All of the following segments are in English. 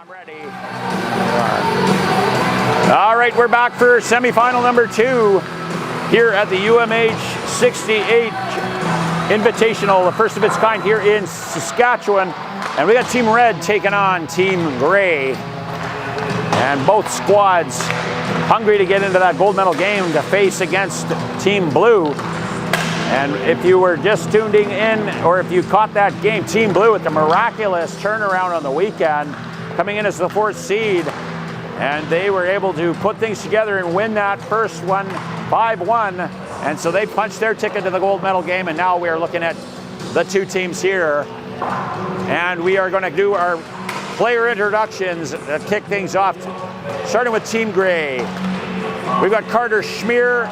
I'm ready. All right, we're back for semifinal number 2 here at the UMH-68 Invitational, the first of its kind here in Saskatchewan. And we got Team Red taking on Team Grey. And both squads hungry to get into that gold medal game to face against Team Blue. And if you were just tuning in, or if you caught that game, Team Blue with the miraculous turnaround on the weekend, coming in as the 4th seed, and they were able to put things together and win that first one 5-1, and so they punched their ticket to the gold medal game. And now we are looking at the two teams here, and we are going to do our player introductions that kick things off, starting with Team Grey. We've got Carter Schmier,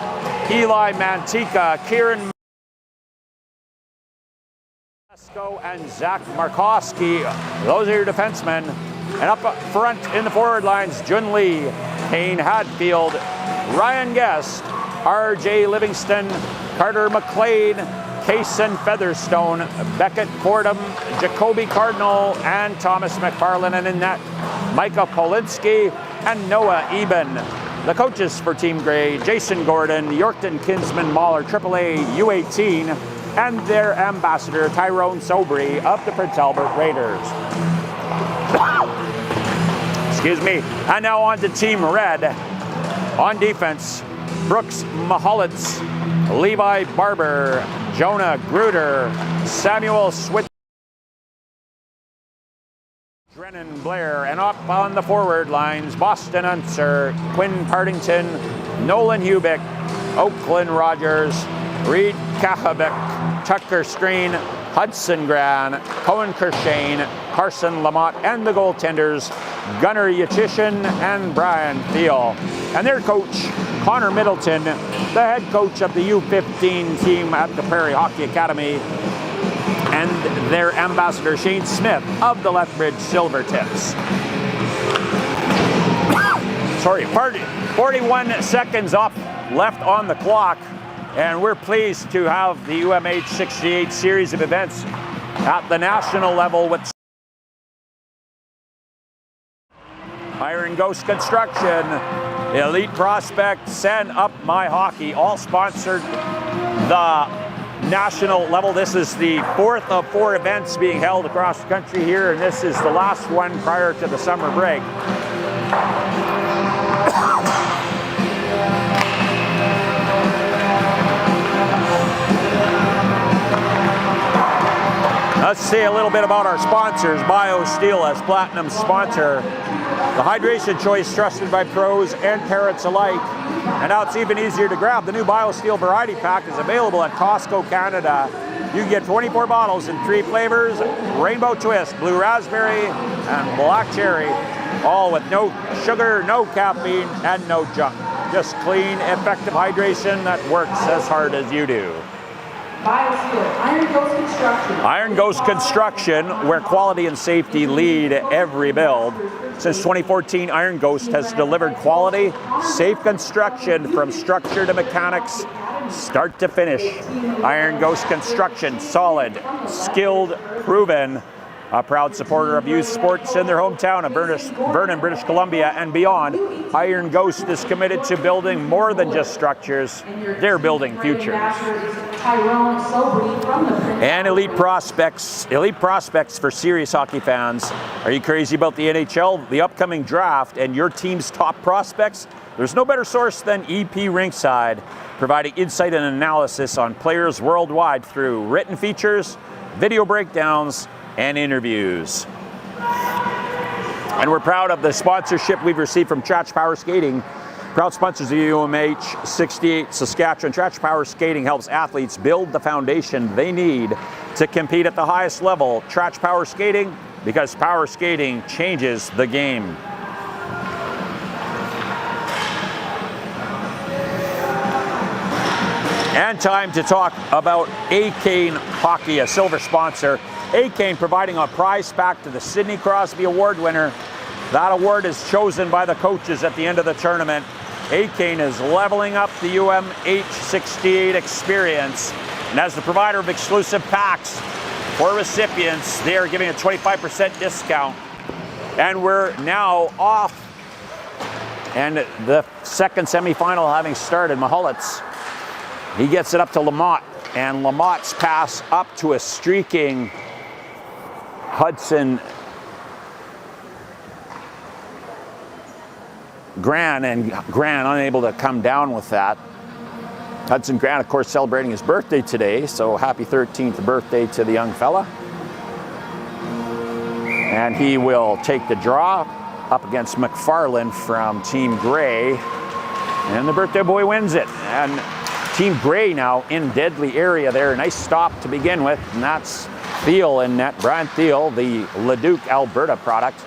Eli Mantika, Kieran and Zach Markowski. Those are your defensemen. And up front in the forward lines, Jun Lee, Kane Hadfield, Ryan Guest, RJ Livingston, Carter McLean, Kaysen Featherstone, Beckett Fordham, Jacoby Cardinal, and Thomas McFarlane. And in that, Micah Polinsky and Noah Eben. The coaches for Team Grey, Jason Gordon, Yorkton Kinsman Mahler, AAA U18, and their ambassador, Tyrone Sobry of the Prince Albert Raiders. Excuse me. And now on to Team Red. On defense, Brooks Mahalitz, Levi Barber, Jonah Gruder, Samuel Switz, Drennan Blair. And up on the forward lines, Boston Unser, Quinn Partington, Nolan Hubick, Oakland Rogers, Reed Kahabek, Tucker Screen, Hudson Gran, Cohen Kershane, Carson Lamont, and the goaltenders, Gunnar Yachishin and Brian Thiel. And their coach, Connor Middleton, the head coach of the U14 team at the Prairie Hockey Academy, and their ambassador, Shane Smith of the Lethbridge Silvertips. 41 seconds up left on the clock. And we're pleased to have the UMH-68 series of events at the national level with Iron Ghost Construction, Elite Prospects, and Up My Hockey, all sponsored the national level. This is the 4th of 4 events being held across the country here, and this is the last one prior to the summer break. Let's say a little bit about our sponsors. BioSteel as platinum sponsor. The hydration choice trusted by pros and parents alike. And now it's even easier to grab. The new BioSteel Variety Pack is available at Costco Canada. You can get 24 bottles in 3 flavors: Rainbow Twist, Blue Raspberry, and Black Cherry. All with no sugar, no caffeine, and no junk. Just clean, effective hydration that works as hard as you do. BioSteel, Iron Ghost Construction. Iron Ghost Construction, where quality and safety lead every build. Since 2014, Iron Ghost has delivered quality, safe construction from structure to mechanics, start to finish. Iron Ghost Construction, solid, skilled, proven. A proud supporter of youth sports in their hometown of Vernon, British Columbia and beyond. Iron Ghost is committed to building more than just structures. They're building futures. And Elite Prospects for serious hockey fans. Are you crazy about the NHL, the upcoming draft, and your team's top prospects? There's no better source than EP Rinkside, providing insight and analysis on players worldwide through written features, video breakdowns, and interviews. And we're proud of the sponsorship we've received from Trach Power Skating, proud sponsors of UMH-68 Saskatchewan. Trach Power Skating helps athletes build the foundation they need to compete at the highest level. Trach Power Skating, because power skating changes the game. And time to talk about A-Cane Hockey, a silver sponsor. A-Cane providing a prize pack to the Sidney Crosby Award winner. That award is chosen by the coaches at the end of the tournament. A-Cane is leveling up the UMH-68 experience. And as the provider of exclusive packs for recipients, they are giving a 25% discount And we're now off. And the second semifinal having started, Mahalitz, he gets it up to Lamott. And Lamott's pass up to a streaking Hudson Gran, and Gran unable to come down with that. Hudson Gran, of course, celebrating his birthday today, so happy 13th birthday to the young fella. And he will take the draw up against McFarland from Team Gray, and the birthday boy wins it. And Team Gray now in deadly area there. Nice stop to begin with, and that's Thiel in net. Brian Thiel, the Leduc, Alberta product.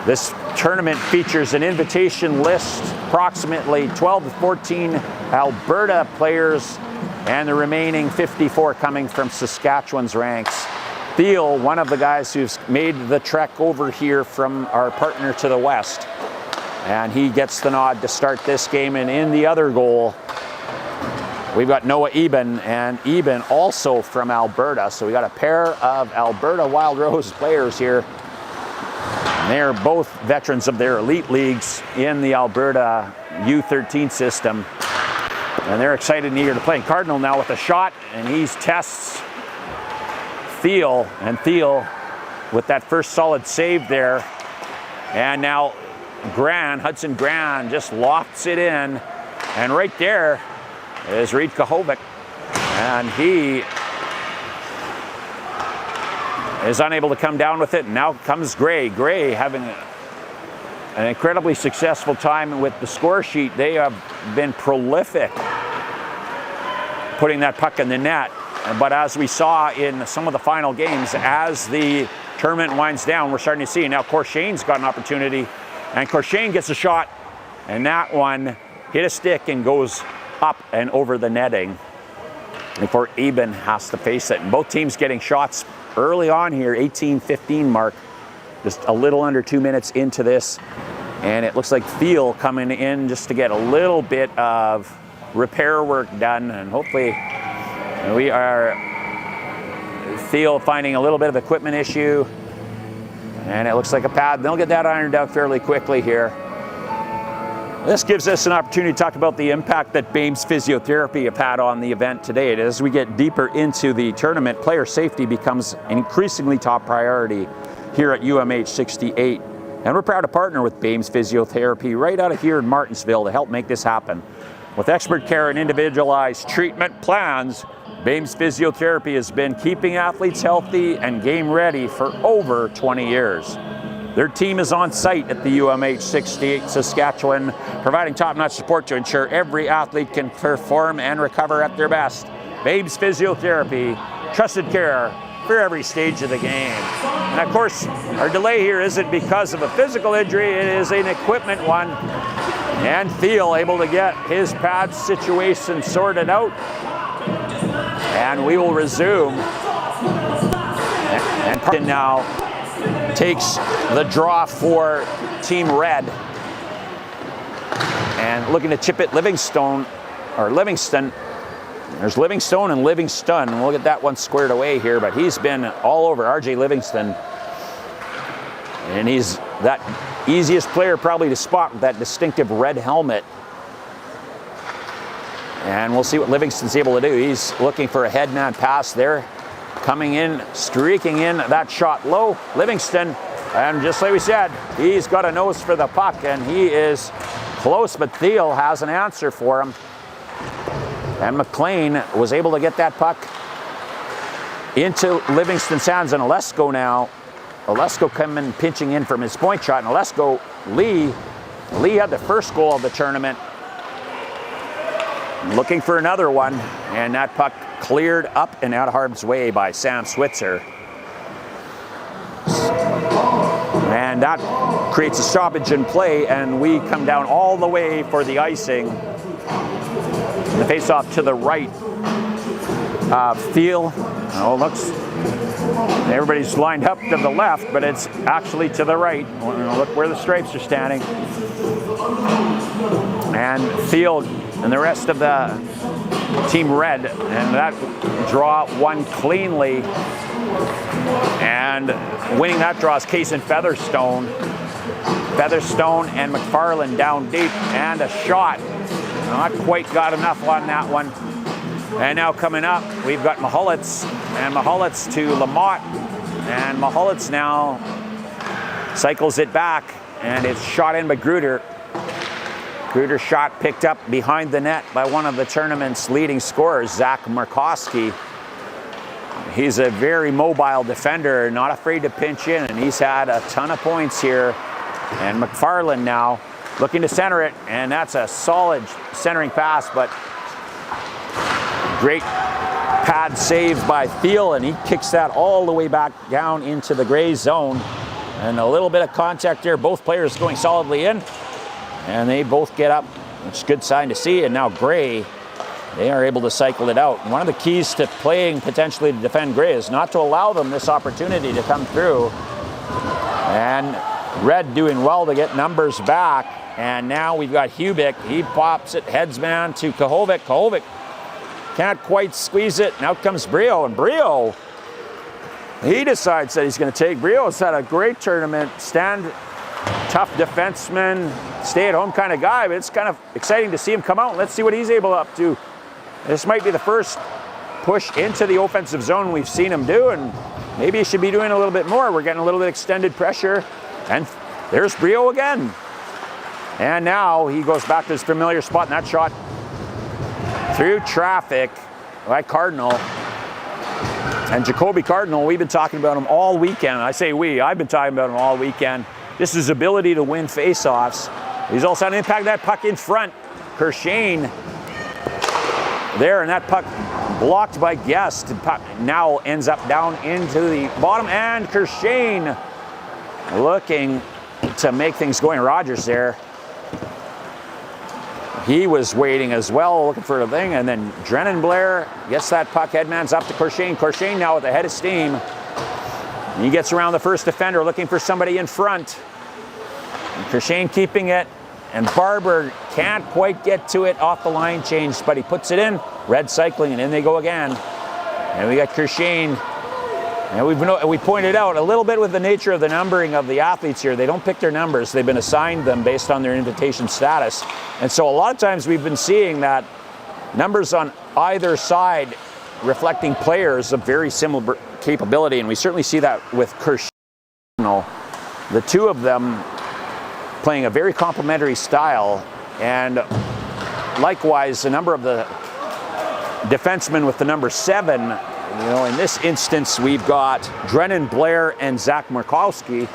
This tournament features an invitation list, approximately 12 to 14 Alberta players, and the remaining 54 coming from Saskatchewan's ranks. Thiel, one of the guys who's made the trek over here from our partner to the west, and he gets the nod to start this game. And in the other goal, we've got Noah Eben, and Eben also from Alberta. So we got a pair of Alberta Wild Rose players here. And they're both veterans of their elite leagues in the Alberta U13 system. And they're excited and eager to play. Cardinal now with a shot, and he tests Thiel. And Thiel with that first solid save there. And now Gran, Hudson Gran, just lofts it in. And right there is Reed Kahovic. And he is unable to come down with it. And now comes Gray. Gray having an incredibly successful time with the score sheet. They have been prolific putting that puck in the net. But as we saw in some of the final games, as the tournament winds down, we're starting to see. Now Corshane's got an opportunity, and Corshane gets a shot, and that one hit a stick and goes up and over the netting before Eben has to face it. And both teams getting shots early on here, 18-15 mark, just a little under 2 minutes into this. And it looks like Thiel coming in just to get a little bit of repair work done. And hopefully we are Thiel finding a little bit of equipment issue. And it looks like a pad. They'll get that ironed out fairly quickly here. This gives us an opportunity to talk about the impact that BAME's physiotherapy have had on the event today. As we get deeper into the tournament, player safety becomes an increasingly top priority here at UMH-68. And we're proud to partner with BAME's physiotherapy right out of here in Martensville to help make this happen. With expert care and individualized treatment plans, BAME's physiotherapy has been keeping athletes healthy and game ready for over 20 years. Their team is on site at the UMH-68 Saskatchewan, providing top-notch support to ensure every athlete can perform and recover at their best. BAME's physiotherapy, trusted care for every stage of the game. And of course, our delay here isn't because of a physical injury, it is an equipment one. And Thiel able to get his pad situation sorted out. And we will resume. And now takes the draw for Team Red. And looking to chip it Livingston. There's Livingstone and Livingston. We'll get that one squared away here, but he's been all over RJ Livingston. And he's that easiest player probably to spot with that distinctive red helmet. And we'll see what Livingston's able to do. He's looking for a head-man pass there. Coming in, streaking in, that shot low. Livingston, and just like we said, he's got a nose for the puck, and he is close, but Thiel has an answer for him. And McLean was able to get that puck into Livingston's hands, and Olesko now. Olesko coming, pinching in from his point shot, and Olesko, Lee had the first goal of the tournament. Looking for another one, and that puck cleared up and out of harm's way by Sam Switzer. And that creates a stoppage in play, and we come down all the way for the icing. The face-off to the right. Thiel, looks, everybody's lined up to the left, but it's actually to the right. Look where the stripes are standing. And Thiel and the rest of the Team Red, and that draw won cleanly. And winning that draw is Case and Featherstone. Featherstone and McFarland down deep, and a shot. Not quite got enough on that one. And now coming up, we've got Mahulets, and Mahulets to Lamott. And Mahulets now cycles it back, and it's shot in by Gruder. Gruder's shot picked up behind the net by one of the tournament's leading scorers, Zach Markowski. He's a very mobile defender, not afraid to pinch in, and he's had a ton of points here. And McFarland now looking to center it, and that's a solid centering pass, but great pad save by Thiel, and he kicks that all the way back down into the gray zone. And a little bit of contact there, both players going solidly in, and they both get up, which is a good sign to see. And now Gray, they are able to cycle it out. And one of the keys to playing potentially to defend Gray is not to allow them this opportunity to come through. And Red doing well to get numbers back. And now we've got Hubick. He pops it, headsman to Kahovic. Kahovic can't quite squeeze it. Now comes Brio, and Brio, he decides that he's going to take. Brio's had a great tournament. Tough defenseman, stay-at-home kind of guy, but it's kind of exciting to see him come out. Let's see what he's able up to. This might be the first push into the offensive zone we've seen him do, and maybe he should be doing a little bit more. We're getting a little bit extended pressure, and there's Brio again. And now he goes back to his familiar spot, and that shot through traffic by Cardinal. And Jacoby Cardinal, we've been talking about him all weekend. I say we, I've been talking about him all weekend. Just his ability to win faceoffs. He's also had an impact that puck in front. Kershane there, and that puck blocked by Guest. Puck now ends up down into the bottom, and Kershane looking to make things going. Rogers there. He was waiting as well, looking for the thing, and then Drennan Blair gets that puck, headman's up to Kershane. Kershane now with a head of steam. He gets around the first defender, looking for somebody in front. And Kershane keeping it, and Barber can't quite get to it off the line change, but he puts it in. Red cycling, and in they go again. And we got Kershane. And we pointed out a little bit with the nature of the numbering of the athletes here. They don't pick their numbers. They've been assigned them based on their invitation status. And so a lot of times we've been seeing that numbers on either side reflecting players of very similar capability, and we certainly see that with Kershane. The two of them playing a very complementary style, and likewise a number of the defensemen with the number 7. You know, in this instance, we've got Drennan Blair and Zach Markowski.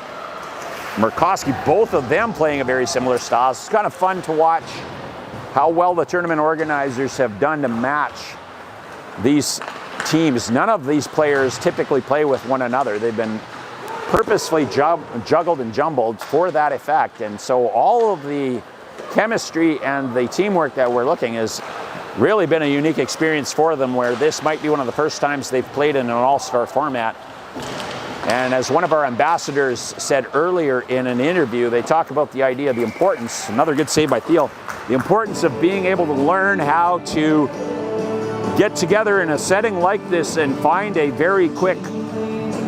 Markowski, both of them playing a very similar style. It's kind of fun to watch how well the tournament organizers have done to match these teams. None of these players typically play with one another. They've been purposefully juggled and jumbled for that effect. And so all of the chemistry and the teamwork that we're looking is really been a unique experience for them, where this might be one of the first times they've played in an all-star format. And as one of our ambassadors said earlier in an interview, they talk about the idea of the importance, another good save by Thiel, the importance of being able to learn how to get together in a setting like this and find a very quick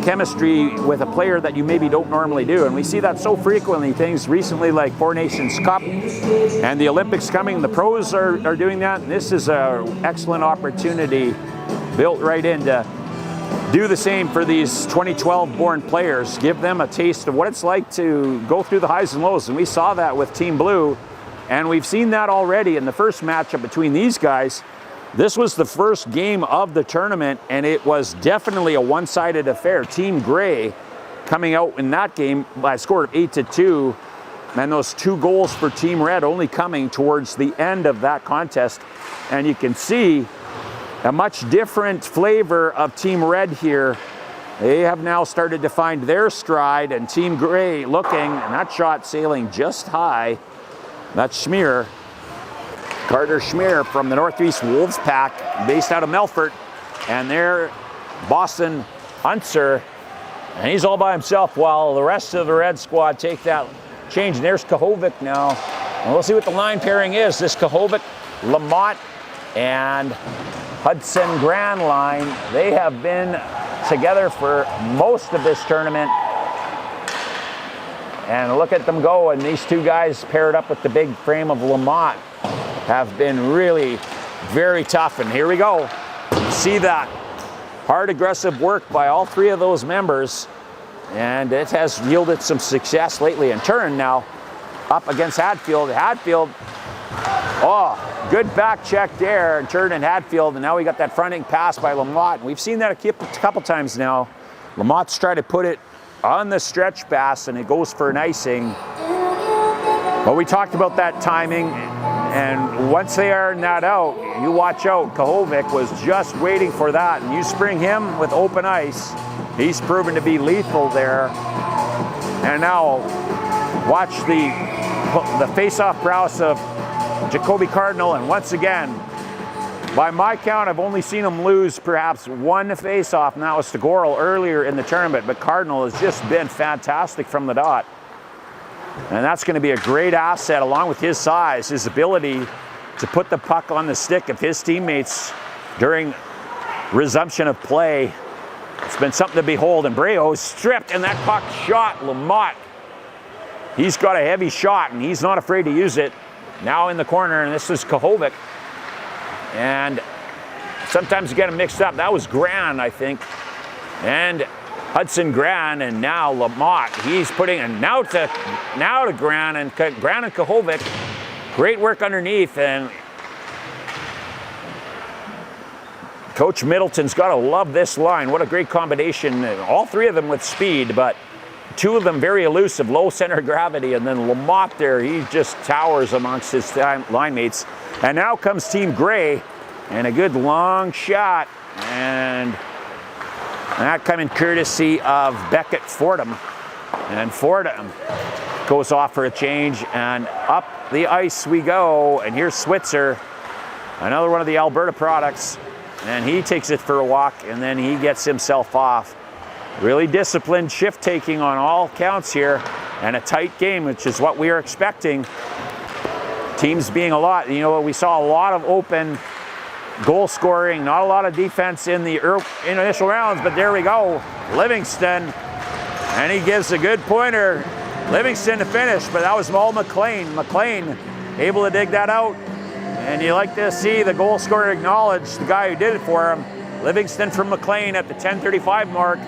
chemistry with a player that you maybe don't normally do. And we see that so frequently, things recently like Four Nations Cup and the Olympics coming, the pros are doing that, and this is an excellent opportunity built right in to do the same for these 2012 born players, give them a taste of what it's like to go through the highs and lows. And we saw that with Team Blue, and we've seen that already in the first matchup between these guys. This was the first game of the tournament, and it was definitely a one-sided affair. Team Gray coming out in that game by a score of 8-2, and those 2 goals for Team Red only coming towards the end of that contest. And you can see a much different flavor of Team Red here. They have now started to find their stride, and Team Gray looking, and that shot sailing just high. That's Schmier. Carter Schmier from the Northeast Wolves Pack, based out of Melfort. And there, Boston Hunter, and he's all by himself while the rest of the Red squad take that change. And there's Kahovic now. And we'll see what the line pairing is. This Kahovic, Lamott, and Hudson Grand line. They have been together for most of this tournament. And look at them go, and these two guys paired up with the big frame of Lamont have been really very tough. And here we go. See that hard, aggressive work by all three of those members, and it has yielded some success lately. And Turin now up against Hadfield. Hadfield, oh, good back check there, and Turin and Hadfield, and now we got that fronting pass by Lamont. We've seen that a couple times now. Lamont's tried to put it on the stretch pass, and it goes for an icing. But we talked about that timing, and once they iron that out, you watch out. Kahovic was just waiting for that, and you spring him with open ice. He's proven to be lethal there. And now watch the face-off prowess of Jacoby Cardinal, and once again, by my count, I've only seen him lose perhaps one face-off, and that was to Gorel earlier in the tournament, but Cardinal has just been fantastic from the dot. And that's going to be a great asset, along with his size, his ability to put the puck on the stick of his teammates during resumption of play. It's been something to behold, and Breo stripped, and that puck shot Lamont. He's got a heavy shot, and he's not afraid to use it. Now in the corner, and this is Kahovic. And sometimes you get them mixed up. That was Gran, I think. And Hudson Gran, and now Lamont. He's putting it now to Gran, and Gran and Kahovic. Great work underneath, and Coach Middleton's got to love this line. What a great combination. All three of them with speed, but two of them very elusive, low center of gravity, and then Lamont there, he just towers amongst his line mates. And now comes Team Gray, and a good long shot, and that coming courtesy of Beckett Fordham. And Fordham goes off for a change, and up the ice we go. And here's Switzer, another one of the Alberta products, and he takes it for a walk, and then he gets himself off. Really disciplined shift taking on all counts here, and a tight game, which is what we are expecting. Teams being a lot, you know, we saw a lot of open goal scoring, not a lot of defense in the initial rounds, but there we go. Livingston, and he gives a good pointer. Livingston to finish, but that was all McLean. McLean able to dig that out, and you like to see the goal scorer acknowledge the guy who did it for him. Livingston from McLean at the 10:35 mark.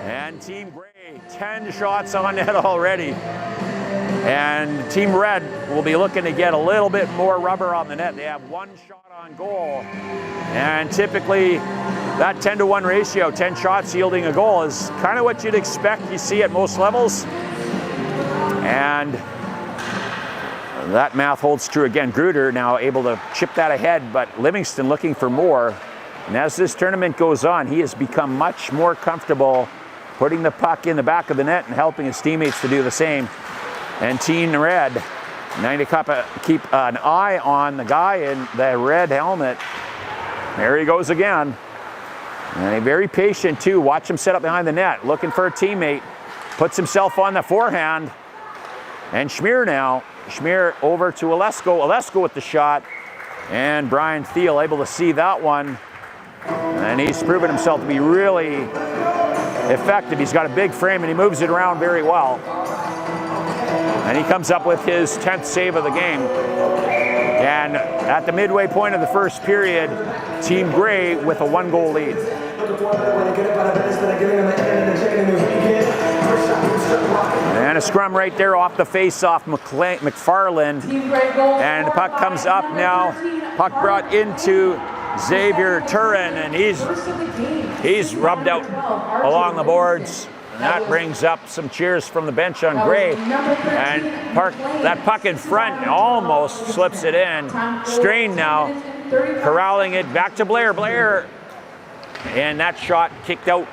And Team Gray, 10 shots on net already. And Team Red will be looking to get a little bit more rubber on the net. They have one shot on goal. And typically that 10-to-1 ratio, 10 shots yielding a goal, is kind of what you'd expect you see at most levels. And that math holds true again. Gruder now able to chip that ahead, but Livingston looking for more. And as this tournament goes on, he has become much more comfortable putting the puck in the back of the net and helping his teammates to do the same. And Team Red, now to keep an eye on the guy in the red helmet. There he goes again. And very patient too. Watch him set up behind the net, looking for a teammate. Puts himself on the forehand. And Schmier now. Schmier over to Olesko. Olesko with the shot. And Brian Thiel able to see that one. And he's proven himself to be really effective. He's got a big frame, and he moves it around very well. And he comes up with his 10th save of the game. And at the midway point of the first period, Team Gray with a 1-goal lead. And a scrum right there off the face-off, McFarland. And the puck comes up now. Puck brought into Xavier Turin, and he's rubbed out along the boards. And that brings up some cheers from the bench on Gray. And that puck in front almost slips it in. Strain now, corralling it back to Blair. Blair, and that shot kicked out.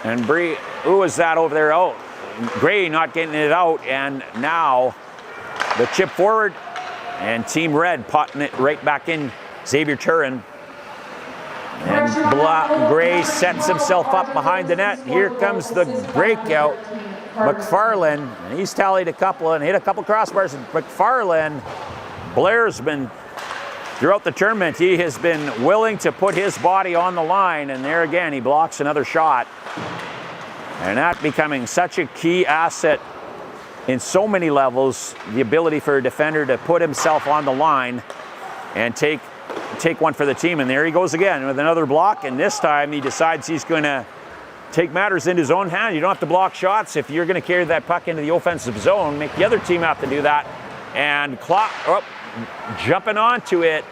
And who was that over there? Oh, Gray not getting it out. And now the chip forward, and Team Red potting it right back in. Xavier Turin. And Gray sets himself up behind the net. Here comes the breakout. McFarland, and he's tallied a couple and hit a couple crossbars. And McFarland, Blair's been throughout the tournament, he has been willing to put his body on the line, and there again, he blocks another shot. And that becoming such a key asset in so many levels, the ability for a defender to put himself on the line and take one for the team. And there he goes again with another block, and this time he decides he's going to take matters into his own hand. You don't have to block shots if you're going to carry that puck into the offensive zone. Make the other team have to do that. And jumping onto it,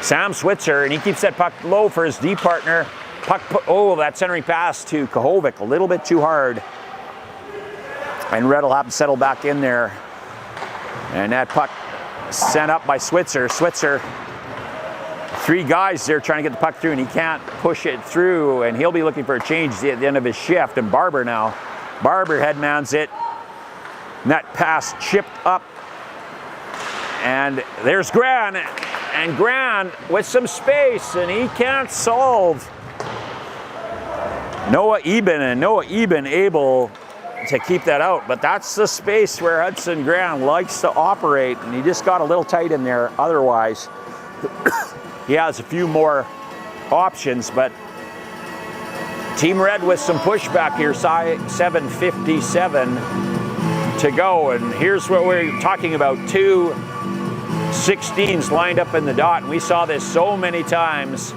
Sam Switzer, and he keeps that puck low for his D partner. That centering pass to Kahovic, a little bit too hard. And Red will have to settle back in there. And that puck sent up by Switzer. Switzer, 3 guys there trying to get the puck through, and he can't push it through, and he'll be looking for a change at the end of his shift. And Barber headmans it. And that pass chipped up. And there's Gran. And Gran with some space, and he can't solve. Noah Eben able to keep that out, but that's the space where Hudson Gran likes to operate, and he just got a little tight in there. Otherwise, he has a few more options, but Team Red with some pushback here, 7:57 to go, and here's what we're talking about, 2 16s lined up in the dot, and we saw this so many times.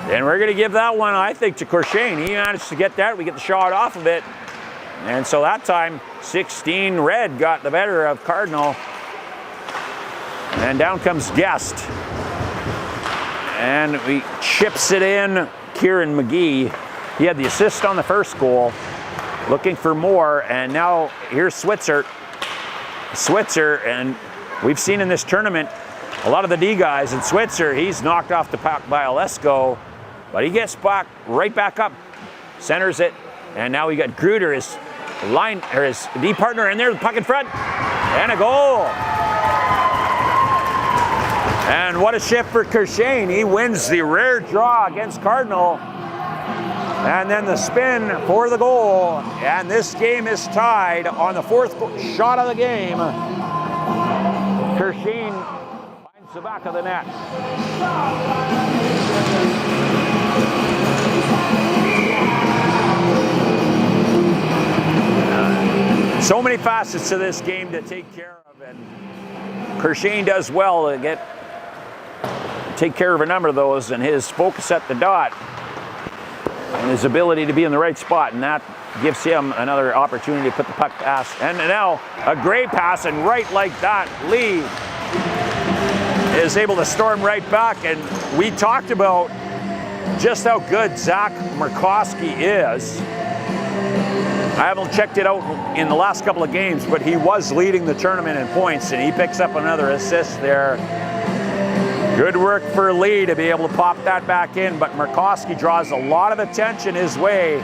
And we're going to give that one, I think, to Corshane. He managed to get that. We get the shot off of it. And so that time, 16 Red got the better of Cardinal. And down comes Guest. And he chips it in. Kieran McGee. He had the assist on the first goal. Looking for more. And now here's Switzer. And we've seen in this tournament a lot of the D guys. And Switzer, he's knocked off the puck by Olesko. But he gets right back up, centers it, and now we got Gruder, his D partner, in there, the puck in front, and a goal. And what a shift for Corshane. He wins the rare draw against Cardinal. And then the spin for the goal. And this game is tied on the 4th shot of the game. Corshane finds the back of the net. So many facets to this game to take care of, and Corshane does well to take care of a number of those, and his focus at the dot and his ability to be in the right spot, and that gives him another opportunity to put the puck past. And now a great pass, and right like that, Lee is able to storm right back. And we talked about just how good Zach Murkowski is. I haven't checked it out in the last couple of games, but he was leading the tournament in points, and he picks up another assist there. Good work for Lee to be able to pop that back in, but Murkowski draws a lot of attention his way,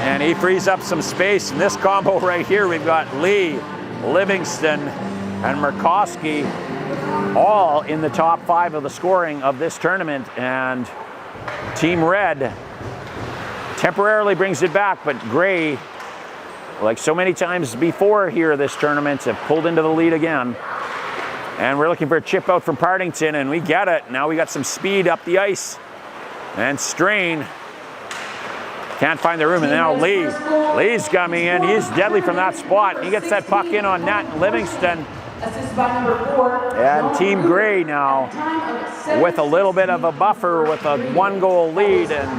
and he frees up some space. In this combo right here, we've got Lee, Livingston, and Murkowski all in the top 5 of the scoring of this tournament, and Team Red temporarily brings it back, but Gray, like so many times before here this tournament, have pulled into the lead again. And we're looking for a chip out from Partington, and we get it. Now we got some speed up the ice. And Strain can't find the room, and now Lee's coming in. He's deadly from that spot. He gets that puck in on net, and Livingston. And Team Gray now with a little bit of a buffer with a 1-goal lead, and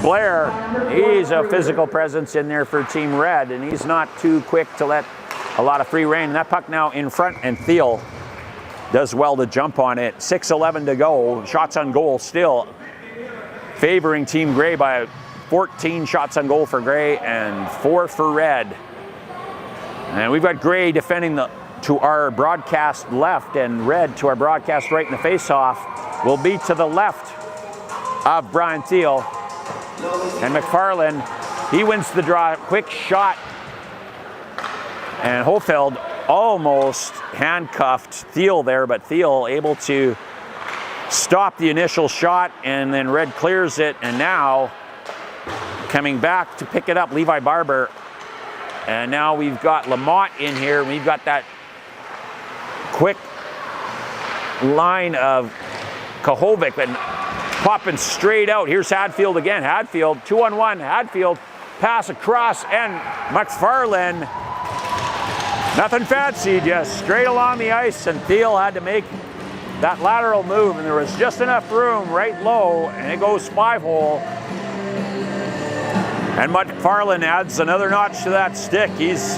Blair, he's a physical presence in there for Team Red, and he's not too quick to let a lot of free rein. And that puck now in front, and Thiel does well to jump on it. 6:11 to go. Shots on goal still favoring Team Gray by 14 shots on goal for Gray and 4 for Red. And we've got Gray defending to our broadcast left, and Red to our broadcast right in the face-off. Will be to the left of Brian Thiel. And McFarland, he wins the draw. Quick shot. And Hofeld almost handcuffed Thiel there, but Thiel able to stop the initial shot, and then Red clears it, and now coming back to pick it up, Levi Barber. And now we've got Lamont in here. We've got that quick line of Kahovic and popping straight out. Here's Hadfield again. Hadfield, 2-on-1. Hadfield, pass across, and McFarlane. Nothing fancy, just straight along the ice, and Thiel had to make that lateral move, and there was just enough room right low, and it goes 5-hole. And McFarlane adds another notch to that stick. He's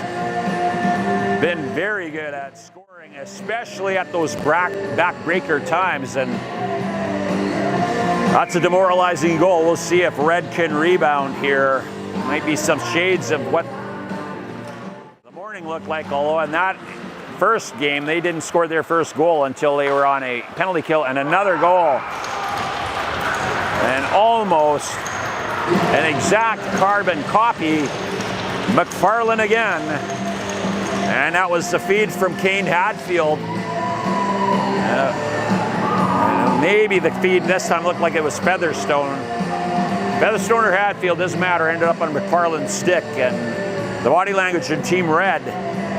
been very good at scoring, especially at those backbreaker times, and that's a demoralizing goal. We'll see if Red can rebound here. Might be some shades of what the morning looked like, although in that first game, they didn't score their first goal until they were on a penalty kill, and another goal. And almost an exact carbon copy. McFarlane again. And that was the feed from Kane Hadfield. Maybe the feed this time looked like it was Featherstone. Featherstone or Hadfield, doesn't matter, ended up on McFarlane's stick. And the body language in Team Red,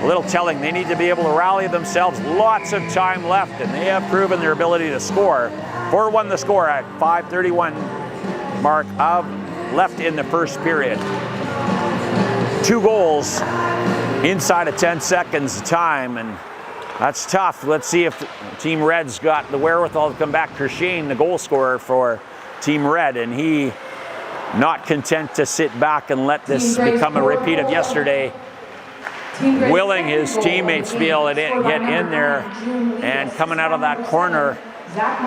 a little telling. They need to be able to rally themselves. Lots of time left, and they have proven their ability to score. 4-1 the score at 5:31 mark of left in the first period. 2 goals inside of 10 seconds of time, and that's tough. Let's see if Team Red's got the wherewithal to come back. Kershane, the goal scorer for Team Red, and he not content to sit back and let this become a repeat of yesterday. Willing his teammates to be able to get in there, and coming out of that corner,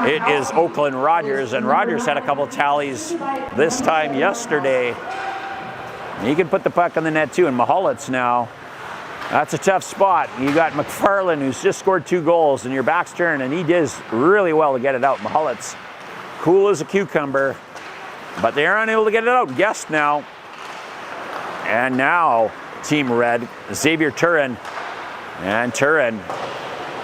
it is Oakland Rogers, and Rogers had a couple tallies this time yesterday. He can put the puck on the net too, and Mahalitz now. That's a tough spot. You got McFarlane, who's just scored 2 goals, and your back's turned, and he does really well to get it out. Mahalitz, cool as a cucumber, but they are unable to get it out. Guest now, and now Team Red, Xavier Turin, and Turin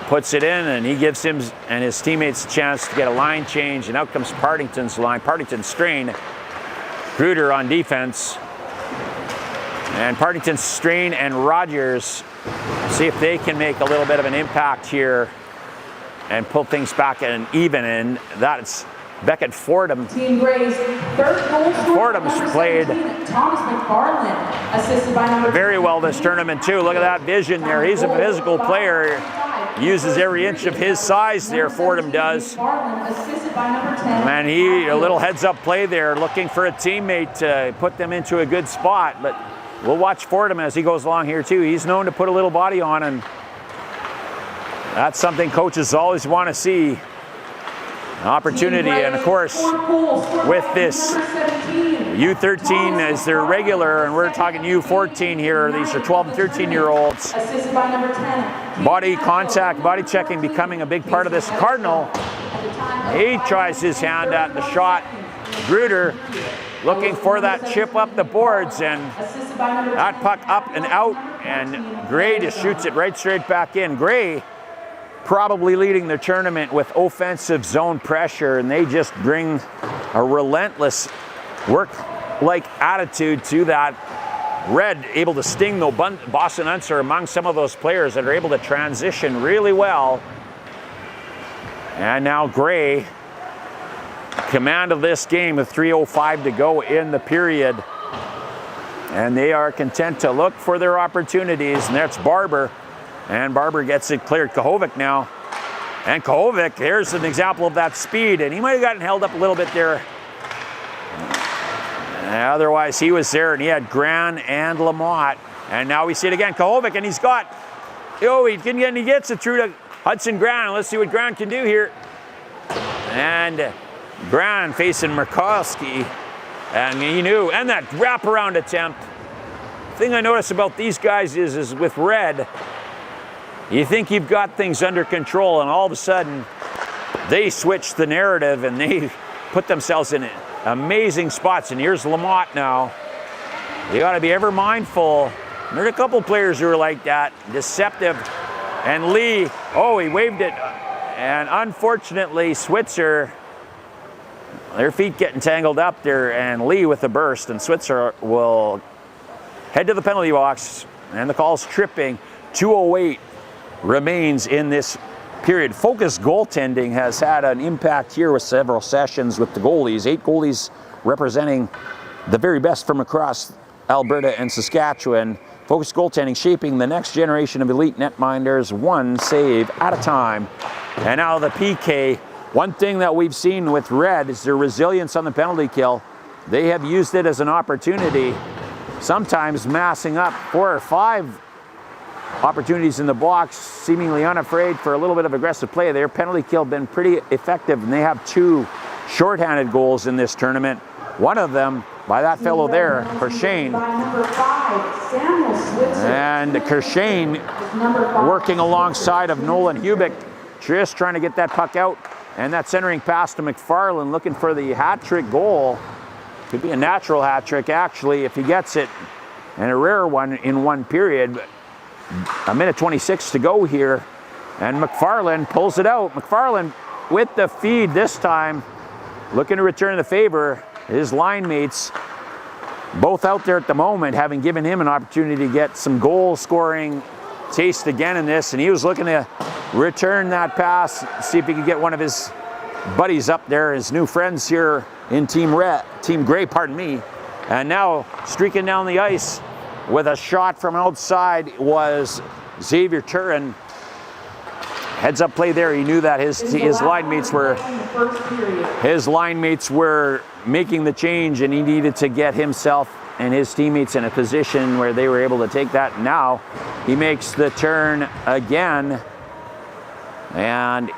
puts it in, and he gives him and his teammates a chance to get a line change, and out comes Partington's line. Partington strain, Gruder on defense, and Partington strain, and Rogers see if they can make a little bit of an impact here and pull things back and even in. That's Beckett Fordham. Team Gray's third goal scorer, Fordham's played Thomas McFarlane, assisted by number very well this tournament too. Look at that vision there. He's a physical player. Uses every inch of his size there, Fordham does. And he, a little heads up play there, looking for a teammate to put them into a good spot. But we'll watch Fordham as he goes along here too. He's known to put a little body on, and that's something coaches always want to see. An opportunity, and of course, with this U13 as their regular, and we're talking U14 here, these are 12 and 13-year-olds. Body contact, body checking becoming a big part of this. Cardinal, he tries his hand at the shot. Gruder looking for that chip up the boards, and that puck up and out, and Gray just shoots it right straight back in. Gray probably leading the tournament with offensive zone pressure, and they just bring a relentless work-like attitude to that. Red able to sting though. Boston Unser among some of those players that are able to transition really well. And now Gray, command of this game with 3:05 to go in the period. And they are content to look for their opportunities, and that's Barber. And Barber gets it cleared. Kahovic now. And Kahovic, here's an example of that speed. And he might have gotten held up a little bit there. Otherwise, he was there, and he had Gran and Lamont. And now we see it again. Kahovic, and he's got, he gets it through to Hudson Gran. Let's see what Gran can do here. And Gran facing Murkowski. And he knew. And that wraparound attempt. The thing I notice about these guys is with Red, you think you've got things under control, and all of a sudden they switch the narrative and they put themselves in amazing spots. And here's Lamont now. You got to be ever mindful. There's a couple players who are like that, deceptive. And Lee, he waved it. And unfortunately, Switzer, their feet getting tangled up there, and Lee with the burst, and Switzer will head to the penalty box, and the call's tripping. 2:08 remains in this period. Focused goaltending has had an impact here with several sessions with the goalies. 8 goalies representing the very best from across Alberta and Saskatchewan. Focused goaltending shaping the next generation of elite netminders, one save at a time. And now the PK. One thing that we've seen with Red is their resilience on the penalty kill. They have used it as an opportunity, sometimes massing up 4 or 5 opportunities in the box, seemingly unafraid for a little bit of aggressive play. Their penalty kill been pretty effective, and they have 2 shorthanded goals in this tournament. One of them by that fellow there, Kershane. And Kershane working alongside of Nolan Hubick, just trying to get that puck out. And that centering pass to McFarland, looking for the hat-trick goal. Could be a natural hat-trick, actually, if he gets it. And a rare one in one period. But a minute 26 to go here. And McFarland pulls it out. McFarland with the feed this time. Looking to return the favor. His line mates, both out there at the moment, having given him an opportunity to get some goal scoring taste again in this. And he was looking to return that pass, see if he could get one of his buddies up there, his new friends here in Team Grey, pardon me. And now streaking down the ice with a shot from outside was Xavier Turin. Heads up play there. He knew that his line mates were making the change, and he needed to get himself and his teammates in a position where they were able to take that. Now he makes the turn again. And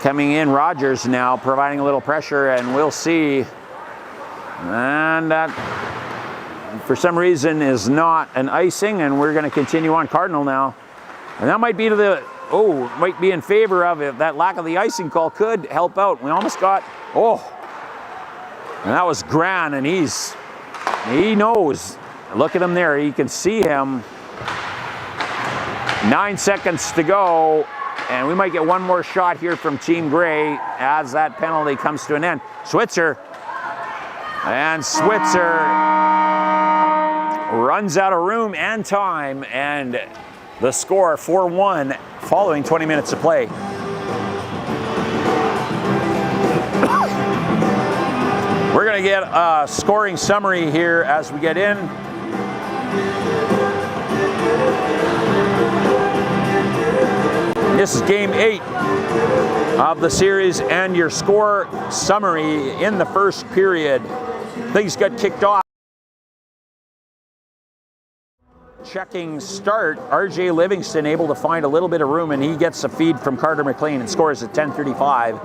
coming in, Rogers now providing a little pressure, and we'll see. And that, for some reason, is not an icing, and we're going to continue on. Cardinal now. And that might be to the, might be in favor of it. That lack of the icing call could help out. We almost got, and that was Gran, and he knows. Look at him there. You can see him. 9 seconds to go, and we might get one more shot here from Team Grey as that penalty comes to an end. Switzer runs out of room and time, and the score 4-1 following 20 minutes of play. We're going to get a scoring summary here as we get in. This is game 8 of the series, and your score summary in the first period. Things got kicked off. Checking start, RJ Livingston able to find a little bit of room, and he gets a feed from Carter McLean and scores at 10:35.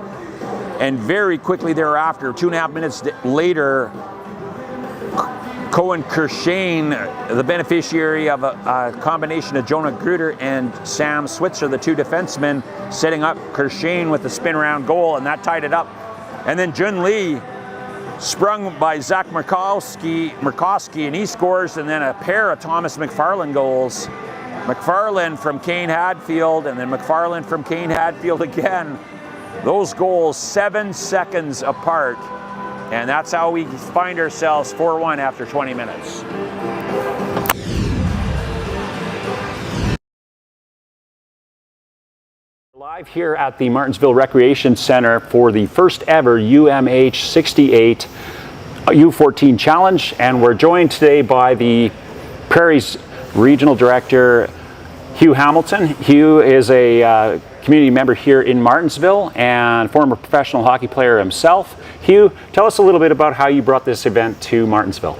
And very quickly thereafter, 2.5 minutes later, Cohen Kershane, the beneficiary of a combination of Jonah Gruder and Sam Switzer, the 2 defensemen, setting up Kershane with the spin around goal, and that tied it up. And then Jun Lee, sprung by Zach Murkowski, and he scores, and then a pair of Thomas McFarland goals. McFarland from Kane Hadfield, and then McFarland from Kane Hadfield again. Those goals 7 seconds apart. And that's how we find ourselves 4-1 after 20 minutes. Live here at the Martensville Recreation Center for the first ever UMH-68 U14 Challenge. And we're joined today by the Prairie's Regional Director, Hugh Hamilton. Hugh is a community member here in Martensville and former professional hockey player himself. Hugh, tell us a little bit about how you brought this event to Martensville.